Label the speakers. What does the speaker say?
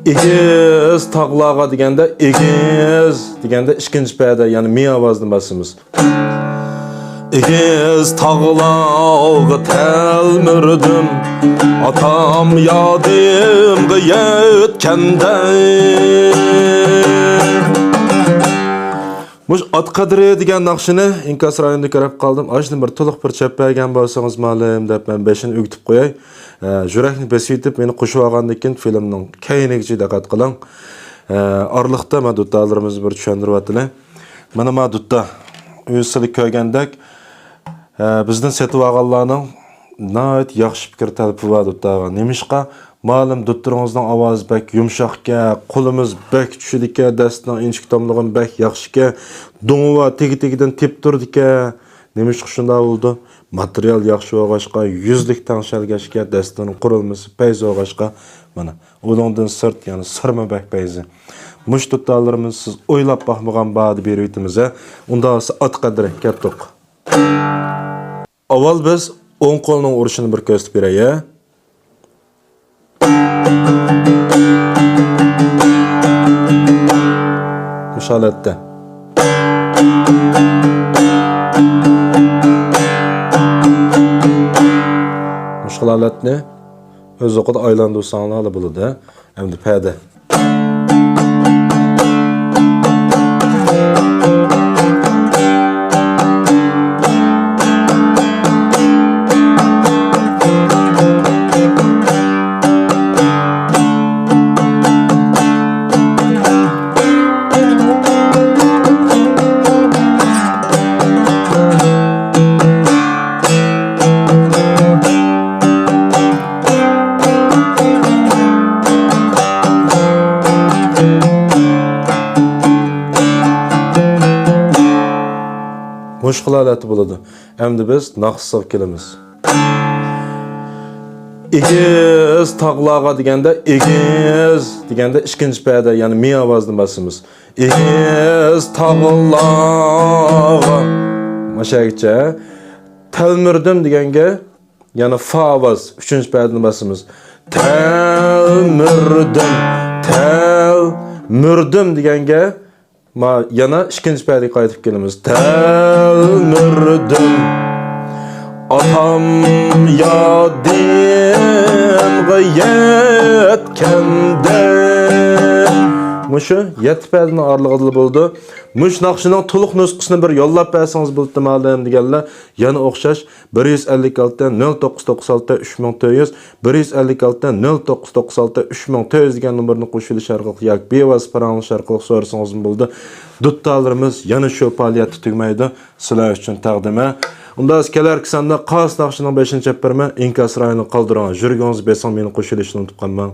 Speaker 1: Egiz tağlağa degende egiz degende ikinci payda yani mi ovozni basamiz. Egiz tağlağa telmirdim atam yodimga yetkanda. Muş at qadri degan naqshini Inkas rayonida ko'rib qoldim. Ashni bir to'liq bir chappagan bo'lsangiz ma'lum deb men 5ni o'gitib qo'yay. Yurakni besitib meni qo'shib olgandan keyin filmning keyiniga diqqat qiling. Orliqda men duttalarimizni bir tushuntirib o'tdilar. Mana men dutta o'zsilik ko'rgandek bizning setib olganlarning nayt yaxshi fikr talpi va duttaga. Nemishqa ma'lum dutturingizning ovozi bak yumshoqga, qo'limiz bak tushidika, dastning inchik tomlig'im bak yaxshika, do'ngva tegi-tegidan tep turdika. Nemishqa shunda bo'ldi? Material yaxshi bo'lg'ashqa, yuzlik tangshalgashga, dastning qurilmasi payz bo'lg'ashqa, mana o'longdan sirt, ya'ni sirma bak payzi. Mush duttalarimiz siz o'ylab baxmagan ba'di beriytimiz, unda at qadri ketdik. Avval biz o'ng qo'lning urishini bir ko'rsatib beray. Mush holatda. Mush holatni o'z o'qida aylantirsanglar bo'ladi. Endi payda. Mushkul alati bo'ladi. Endi biz naqsga kelamiz. Egiz tağlağa degende egiz degende ikinci payda yani mi ovozni basamiz. Egiz tağlağa maşagicha telmirdim degenge yani fa ovoz 3-chi paydani basamiz. Telmirdim degenge ma yana ikinci paydaga qaytib kelamiz. Telmirdim atam yodimga yetkanda. Muşu 7 paydaning orlig'ida bo'ldi. Mush naqshining to'liq nusxasini bir yo'llab bersangiz bo'ldi ma'lum deganlar. Yana o'xshash 156 dan 0996 3400 156 dan 0996 3400 degan nomerni qo'shilish orqali yoki bevos paranglish orqali so'rasangiz bo'ldi. Duttalarimiz yana shu faoliyatni tugmaydi. Sizlar uchun taqdima. Unda kelar kisanda qas naqshining 5-chi chapparma Inkas rayoni qoldiran. Jurgingiz bersam meni qo'shilishni unutib qolmang.